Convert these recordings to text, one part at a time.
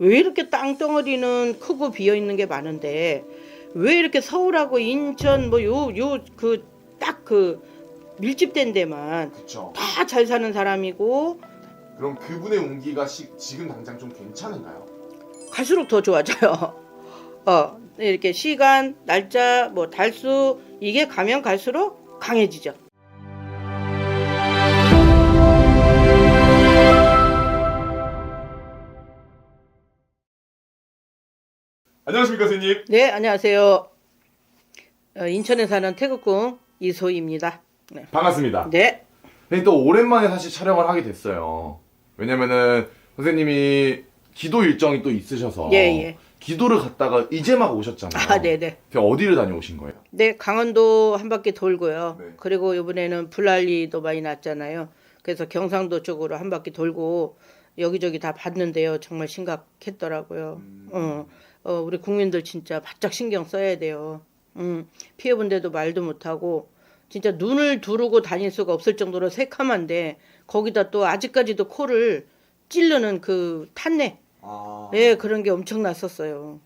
왜 이렇게 땅덩어리는 크고 비어 있는 게 많은데 왜 이렇게 서울하고 인천 뭐 딱 그 밀집된 데만 그쵸. 다 잘 사는 사람이고 그럼 그분의 운기가 지금 당장 좀 괜찮은가요? 갈수록 더 좋아져요. 이렇게 시간, 날짜, 뭐 달수 이게 가면 갈수록 강해지죠. 안녕하십니까 선생님. 네, 안녕하세요. 인천에 사는 태극궁 이소희입니다. 네. 반갑습니다. 네. 선생님 또 오랜만에 사실 촬영을 하게 됐어요. 왜냐면은 선생님이 기도 일정이 또 있으셔서 예. 기도를 갔다가 이제 막 오셨잖아요. 아, 네네. 어디를 다녀오신 거예요? 네, 강원도 한 바퀴 돌고요. 네. 그리고 이번에는 불난리도 많이 났잖아요. 그래서 경상도 쪽으로 한 바퀴 돌고 여기저기 다 봤는데요. 정말 심각했더라고요. 우리 국민들 진짜 바짝 신경 써야 돼요. 피해본 데도 말도 못하고 진짜 눈을 두르고 다닐 수가 없을 정도로 새카만데 거기다 또 아직까지도 코를 찌르는 그 탄내. 네, 그런 게 엄청 났었어요.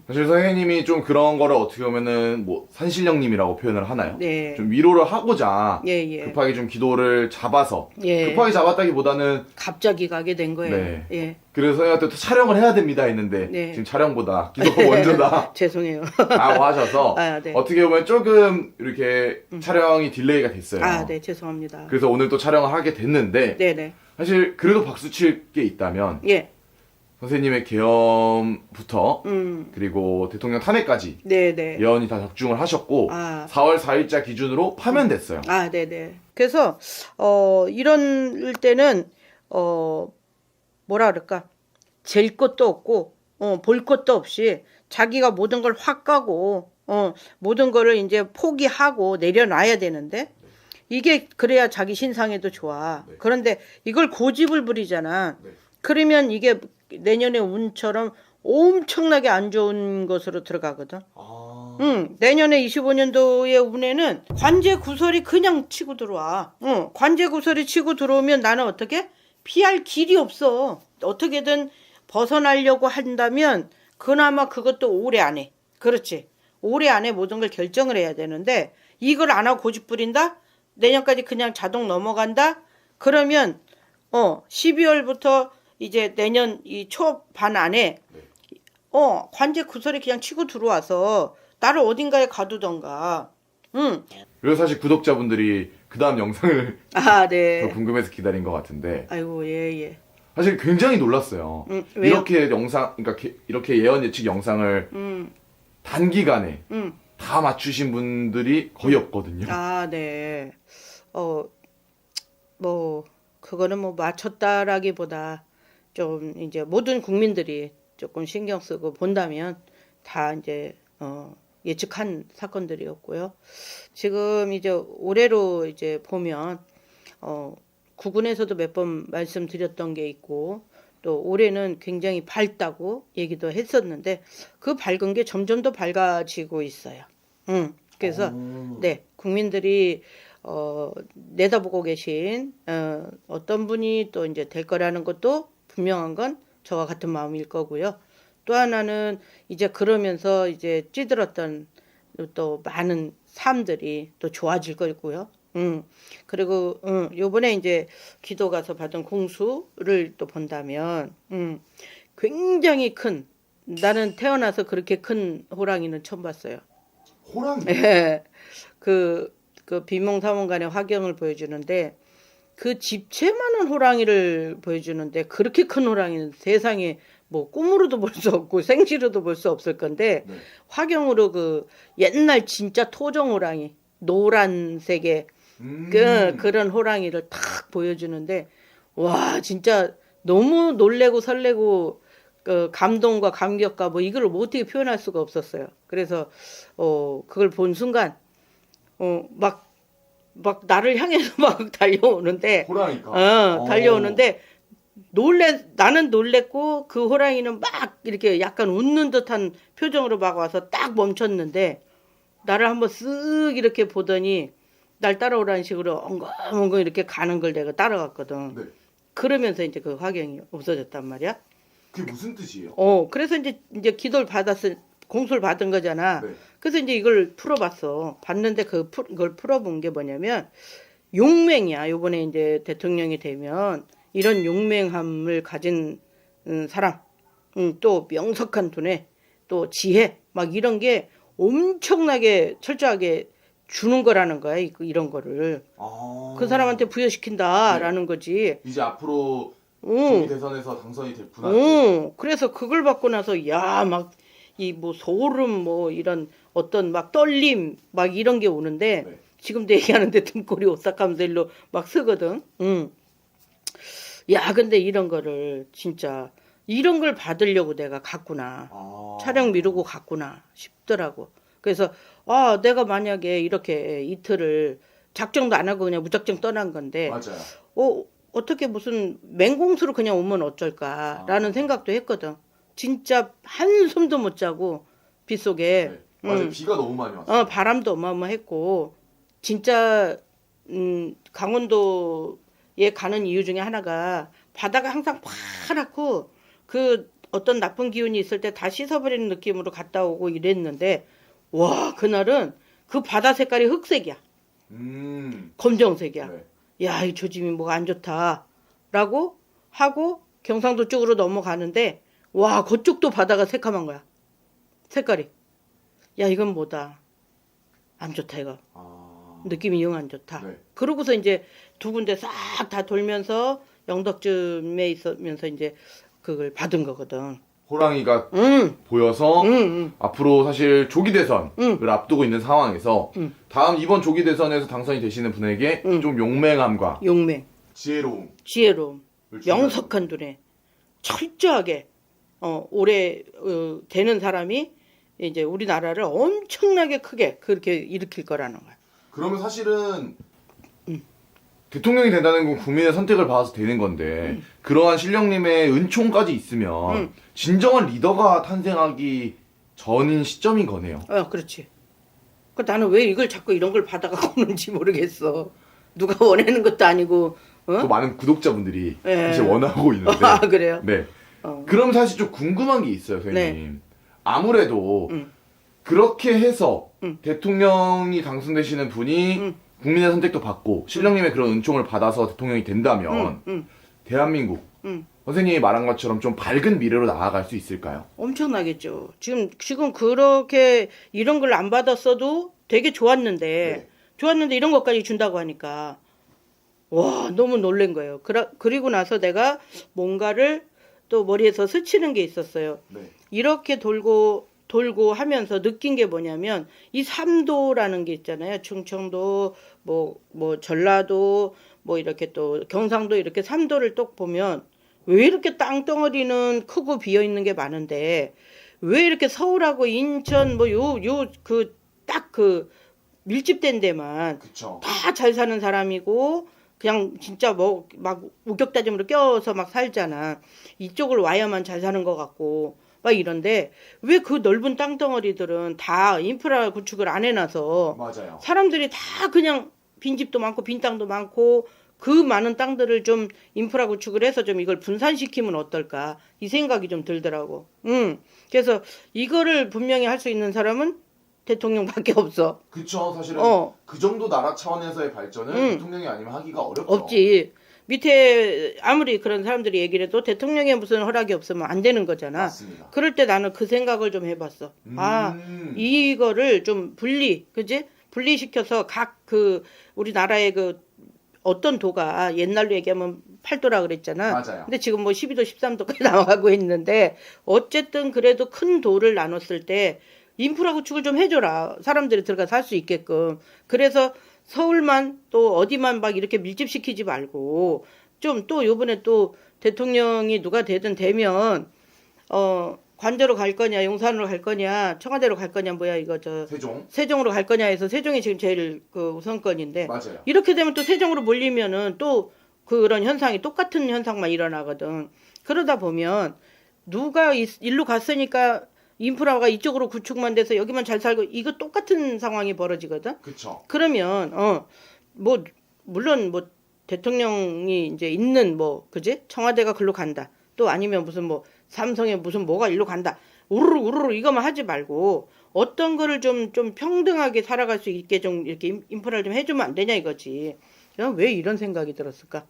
사실 선생님이 좀 그런 거를 어떻게 보면은 뭐 산신령님이라고 표현을 하나요? 네. 좀 위로를 하고자 예. 급하게 좀 기도를 잡아서 예. 급하게 잡았다기보다는 갑자기 가게 된 거예요. 네. 예. 그래서 선생님한테 또 촬영을 해야 됩니다 했는데 네. 지금 촬영보다 기도가 먼저다 죄송해요. 라고 하셔서 아, 네. 어떻게 보면 조금 이렇게 촬영이 딜레이가 됐어요. 아, 네, 죄송합니다. 그래서 오늘 또 촬영을 하게 됐는데 네네. 사실 그래도 박수 칠 게 있다면 예. 선생님의 계엄부터 그리고 대통령 탄핵까지 네네. 예언이 다 적중을 하셨고 아. 4월 4일자 기준으로 파면됐어요. 아, 네네. 그래서, 이럴 때는, 뭐라 그럴까. 잴 것도 없고, 볼 것도 없이 자기가 모든 걸 확 까고, 모든 거를 이제 포기하고 내려놔야 되는데, 이게 그래야 자기 신상에도 좋아. 네. 그런데 이걸 고집을 부리잖아. 네. 그러면 이게 내년의 운처럼 엄청나게 안 좋은 것으로 들어가거든. 내년에 25년도의 운에는 관제 구설이 그냥 치고 들어와. 관제 구설이 치고 들어오면 나는 어떻게? 피할 길이 없어. 어떻게든 벗어나려고 한다면 그나마 그것도 올해 안에. 그렇지. 올해 안에 모든 걸 결정을 해야 되는데 이걸 안 하고 고집 부린다? 내년까지 그냥 자동 넘어간다? 그러면 12월부터 이제 내년 이 초반 안에 관제 구설이 그냥 치고 들어와서 나를 어딘가에 가두던가. 그래서 사실 구독자분들이 그 다음 영상을 아, 네. 더 궁금해서 기다린 것 같은데 아이고, 예. 사실 굉장히 놀랐어요. 왜요? 이렇게 그러니까 이렇게 예언 예측 영상을 단기간에 다 맞추신 분들이 거의 없거든요. 아, 네. 그거는 뭐 맞췄다라기보다 좀 이제 모든 국민들이 조금 신경 쓰고 본다면 다 이제 예측한 사건들이었고요. 지금 이제 올해로 이제 보면 구군에서도 몇 번 말씀드렸던 게 있고 또 올해는 굉장히 밝다고 얘기도 했었는데 그 밝은 게 점점 더 밝아지고 있어요. 그래서 네, 국민들이 내다보고 계신 어떤 분이 또 이제 될 거라는 것도 분명한 건 저와 같은 마음일 거고요. 또 하나는 이제 그러면서 이제 찌들었던 또 많은 삶들이 또 좋아질 거고요. 그리고 요번에 이제 기도 가서 받은 공수를 또 본다면 굉장히 큰, 나는 태어나서 그렇게 큰 호랑이는 처음 봤어요. 호랑이? 예. 그 비몽사몽간의 화경을 보여주는데 그 집채만한 호랑이를 보여주는데 그렇게 큰 호랑이는 세상에 뭐 꿈으로도 볼 수 없고 생시로도 볼 수 없을 건데 네. 화경으로 그 옛날 진짜 토종 호랑이 노란색의 그런 호랑이를 탁 보여주는데 와 진짜 너무 놀래고 설레고 그 감동과 감격과 뭐 이걸 뭐 어떻게 표현할 수가 없었어요. 그래서 그걸 본 순간 막 나를 향해서 막 달려오는데 호랑이가 달려오는데 나는 놀랬고 그 호랑이는 막 이렇게 약간 웃는 듯한 표정으로 막 와서 딱 멈췄는데 나를 한번 쓱 이렇게 보더니 날 따라오라는 식으로 엉엉엉엉 이렇게 가는 걸 내가 따라갔거든. 네. 그러면서 이제 그 화경이 없어졌단 말이야. 그게 무슨 뜻이에요? 그래서 이제 기도를 공수를 받은 거잖아. 네. 그래서 이제 이걸 풀어봤어. 봤는데 그걸 풀어본 게 뭐냐면 용맹이야. 요번에 이제 대통령이 되면 이런 용맹함을 가진 사람, 또 명석한 두뇌, 또 지혜, 막 이런 게 엄청나게 철저하게 주는 거라는 거야. 이런 거를. 그 사람한테 부여시킨다라는 거지. 이제 앞으로 응. 조기 대선에서 당선이 됐구나. 그래서 그걸 받고 나서 야, 막 이 뭐 소름 뭐 이런 어떤 막 떨림 막 이런 게 오는데 네. 지금도 얘기하는데 등골이 오싹하면서 일로 막 쓰거든. 야, 근데 이런 거를 진짜 이런 걸 받으려고 내가 갔구나. 촬영 미루고 갔구나 싶더라고. 그래서 내가 만약에 이렇게 이틀을 작정도 안 하고 그냥 무작정 떠난 건데 맞아요. 어떻게 무슨 맹공수로 그냥 오면 어쩔까라는 생각도 했거든. 진짜 한숨도 못 자고 빗속에. 네. 맞아요. 비가 너무 많이 왔어요. 바람도 어마어마했고 진짜 강원도에 가는 이유 중에 하나가 바다가 항상 파랗고 그 어떤 나쁜 기운이 있을 때 다 씻어버리는 느낌으로 갔다 오고 이랬는데 와, 그날은 그 바다 색깔이 흑색이야. 검정색이야. 네. 야, 이 조짐이 뭐가 안 좋다라고 하고 경상도 쪽으로 넘어가는데 와, 그쪽도 바다가 새카만 거야. 색깔이. 야, 이건 뭐다. 안 좋다 이거. 느낌이 영 안 좋다. 네. 그러고서 이제 두 군데 싹 다 돌면서 영덕쯤에 있으면서 이제 그걸 받은 거거든. 호랑이가 보여서 앞으로 사실 조기 대선을 앞두고 있는 상황에서 다음 이번 조기 대선에서 당선이 되시는 분에게 좀 용맹함과 용맹, 지혜로움, 명석한 두뇌, 철저하게 오래 되는 사람이 이제 우리나라를 엄청나게 크게 그렇게 일으킬 거라는 거야. 그러면 사실은 대통령이 된다는 건 국민의 선택을 받아서 되는 건데 그러한 신령님의 은총까지 있으면 진정한 리더가 탄생하기 전인 시점인 거네요. 그렇지. 나는 왜 이걸 자꾸 이런 걸 받아가고 오는지 모르겠어. 누가 원하는 것도 아니고. 또 많은 구독자분들이 사실 원하고 있는데. 그래요? 네. 그럼 사실 좀 궁금한 게 있어요, 선생님. 네. 아무래도 그렇게 해서 대통령이 당선되시는 분이 국민의 선택도 받고 신령님의 그런 은총을 받아서 대통령이 된다면 대한민국 선생님이 말한 것처럼 좀 밝은 미래로 나아갈 수 있을까요? 엄청나겠죠. 지금 그렇게 이런 걸 안 받았어도 되게 좋았는데 이런 것까지 준다고 하니까 와, 너무 놀란 거예요. 그리고 나서 내가 뭔가를 또 머리에서 스치는 게 있었어요. 네. 이렇게 돌고 하면서 느낀 게 뭐냐면 이 삼도라는 게 있잖아요. 충청도, 뭐 전라도, 뭐 이렇게 또 경상도 이렇게 삼도를 딱 보면 왜 이렇게 땅덩어리는 크고 비어 있는 게 많은데 왜 이렇게 서울하고 인천 뭐 딱 그 밀집된 데만 다 잘 사는 사람이고 그냥 진짜 뭐 막 우격다짐으로 껴서 막 살잖아. 이쪽을 와야만 잘 사는 것 같고 막 이런데 왜 그 넓은 땅덩어리들은 다 인프라 구축을 안 해놔서 맞아요. 사람들이 다 그냥 빈집도 많고 빈 땅도 많고 그 많은 땅들을 좀 인프라 구축을 해서 좀 이걸 분산시키면 어떨까 이 생각이 좀 들더라고. 그래서 이거를 분명히 할 수 있는 사람은 대통령밖에 없어. 그쵸. 사실은 그 정도 나라 차원에서의 발전은 대통령이 아니면 하기가 어렵죠. 없지. 밑에 아무리 그런 사람들이 얘기를 해도 대통령의 무슨 허락이 없으면 안 되는 거잖아. 맞습니다. 그럴 때 나는 그 생각을 좀 해봤어. 이거를 좀 그지? 분리시켜서 각 우리나라의 어떤 도가 옛날로 얘기하면 8도라 그랬잖아. 맞아요. 근데 지금 뭐 12도, 13도까지 나와가고 있는데 어쨌든 그래도 큰 도를 나눴을 때 인프라 구축을 좀 해줘라. 사람들이 들어가 살 수 있게끔. 그래서 서울만 또 어디만 막 이렇게 밀집시키지 말고 좀 또 요번에 또 대통령이 누가 되든 되면 관저로 갈 거냐, 용산으로 갈 거냐, 청와대로 갈 거냐, 세종으로 갈 거냐 해서 세종이 지금 제일 우선권인데 맞아요. 이렇게 되면 또 세종으로 몰리면은 또 그런 현상이 똑같은 현상만 일어나거든. 그러다 보면 누가 일로 갔으니까 인프라가 이쪽으로 구축만 돼서 여기만 잘 살고 이거 똑같은 상황이 벌어지거든. 그쵸. 그러면 물론 대통령이 이제 있는 그지? 청와대가 글로 간다. 또 아니면 무슨 삼성에 무슨 뭐가 일로 간다. 우르르 우르르 이거만 하지 말고 어떤 거를 좀 평등하게 살아갈 수 있게 좀 이렇게 인프라를 좀 해주면 안 되냐 이거지. 저는 왜 이런 생각이 들었을까?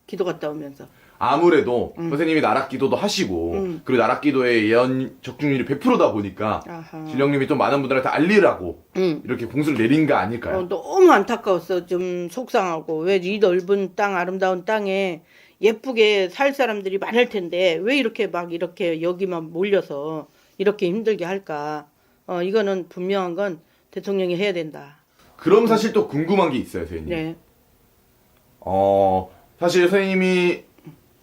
기도 갔다 오면서. 아무래도 선생님이 나락기도도 하시고 그리고 나락기도의 예언 적중률이 100%다 보니까 아하. 신령님이 좀 많은 분들한테 알리라고 이렇게 공수를 내린 거 아닐까요? 너무 안타까웠어. 좀 속상하고 왜 이 넓은 땅 아름다운 땅에 예쁘게 살 사람들이 많을 텐데 왜 이렇게 막 이렇게 여기만 몰려서 이렇게 힘들게 할까? 이거는 분명한 건 대통령이 해야 된다. 그럼 사실 또 궁금한 게 있어요, 선생님. 네. 사실 선생님이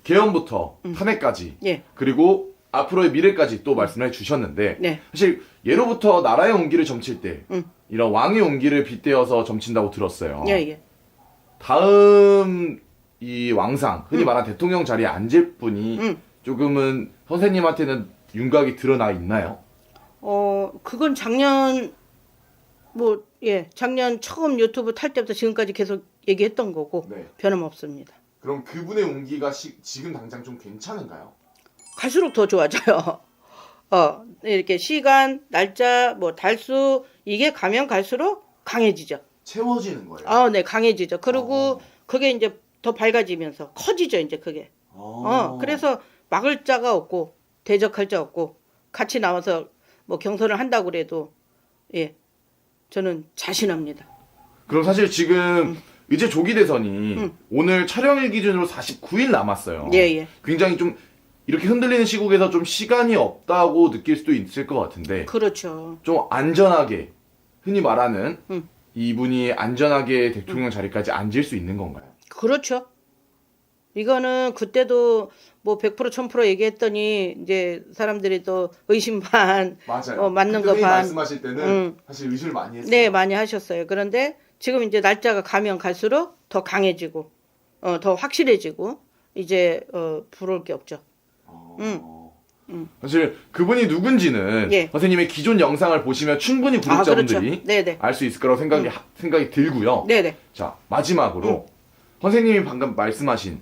개헌부터 탄핵까지 예. 그리고 앞으로의 미래까지 또 말씀을 해주셨는데 네. 사실 예로부터 나라의 온기를 점칠 때 이런 왕의 온기를 빗대어서 점친다고 들었어요. 예, 예. 다음 이 왕상 흔히 말하는 대통령 자리에 앉을 분이 조금은 선생님한테는 윤곽이 드러나 있나요? 그건 작년 작년 처음 유튜브 탈 때부터 지금까지 계속 얘기했던 거고 네. 변함없습니다. 그럼 그분의 온기가 지금 당장 좀 괜찮은가요? 갈수록 더 좋아져요. 이렇게 시간, 날짜, 뭐 달수 이게 가면 갈수록 강해지죠. 채워지는 거예요? 네, 강해지죠. 그리고 그게 이제 더 밝아지면서 커지죠, 이제 그게. 그래서 막을 자가 없고 대적할 자 없고 같이 나와서 뭐 경선을 한다고 그래도 예, 저는 자신합니다. 그럼 사실 지금 이제 조기 대선이 오늘 촬영일 기준으로 49일 남았어요. 예, 예. 굉장히 좀 이렇게 흔들리는 시국에서 좀 시간이 없다고 느낄 수도 있을 것 같은데 그렇죠. 좀 안전하게 흔히 말하는 이분이 안전하게 대통령 자리까지 앉을 수 있는 건가요? 그렇죠. 이거는 그때도 뭐 100% 1000% 얘기했더니 이제 사람들이 또 의심 반 맞아요. 맞는 거 선생님 반. 말씀하실 때는 사실 의심을 많이 했어요. 네, 많이 하셨어요. 그런데 지금 이제 날짜가 가면 갈수록 더 강해지고 더 확실해지고 이제 부러울 게 없죠. 사실 그분이 누군지는 예. 선생님의 기존 영상을 보시면 충분히 구독자분들이 그렇죠. 네네. 알 수 있을 거라고 생각이 들고요. 네네. 자, 마지막으로 선생님이 방금 말씀하신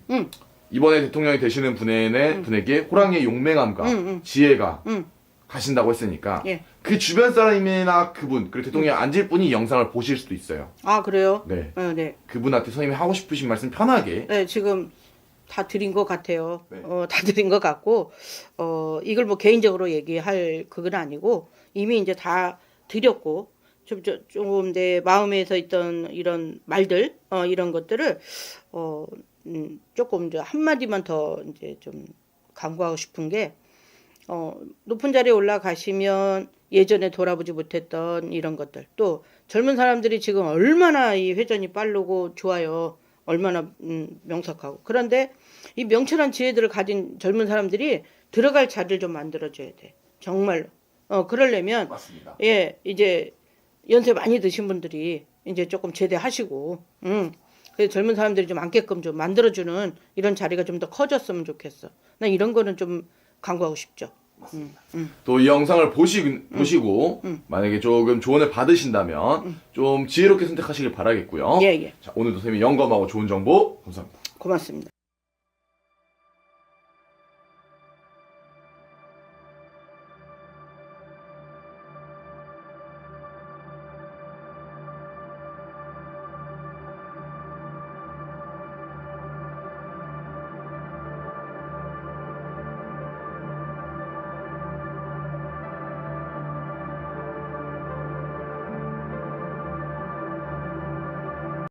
이번에 대통령이 되시는 분에게 호랑이의 용맹함과 지혜가 가신다고 했으니까 예. 그 주변 사람이나 그분 그리고 대통령이 앉을 분이 이 영상을 보실 수도 있어요. 그래요? 네. 네. 그분한테 선생님이 하고 싶으신 말씀 편하게. 네, 지금 다 드린 것 같아요. 네. 다 드린 것 같고, 이걸 뭐 개인적으로 얘기할 그건 아니고, 이미 이제 다 드렸고, 좀 내 마음에서 있던 이런 말들, 이런 것들을, 조금 이제 한마디만 더 이제 좀 강구하고 싶은 게, 높은 자리에 올라가시면 예전에 돌아보지 못했던 이런 것들, 또 젊은 사람들이 지금 얼마나 이 회전이 빠르고 좋아요. 얼마나 명석하고. 그런데 이 명철한 지혜들을 가진 젊은 사람들이 들어갈 자리를 좀 만들어줘야 돼. 정말로. 그러려면 맞습니다. 예, 이제 연세 많이 드신 분들이 이제 조금 제대하시고, 그래서 젊은 사람들이 좀 앉게끔 좀 만들어주는 이런 자리가 좀 더 커졌으면 좋겠어. 나 이런 거는 좀 강구하고 싶죠. 또 이 영상을 보시고 만약에 조금 조언을 받으신다면 좀 지혜롭게 선택하시길 바라겠고요. 예, 예. 자, 오늘도 선생님이 영감하고 좋은 정보 감사합니다. 고맙습니다.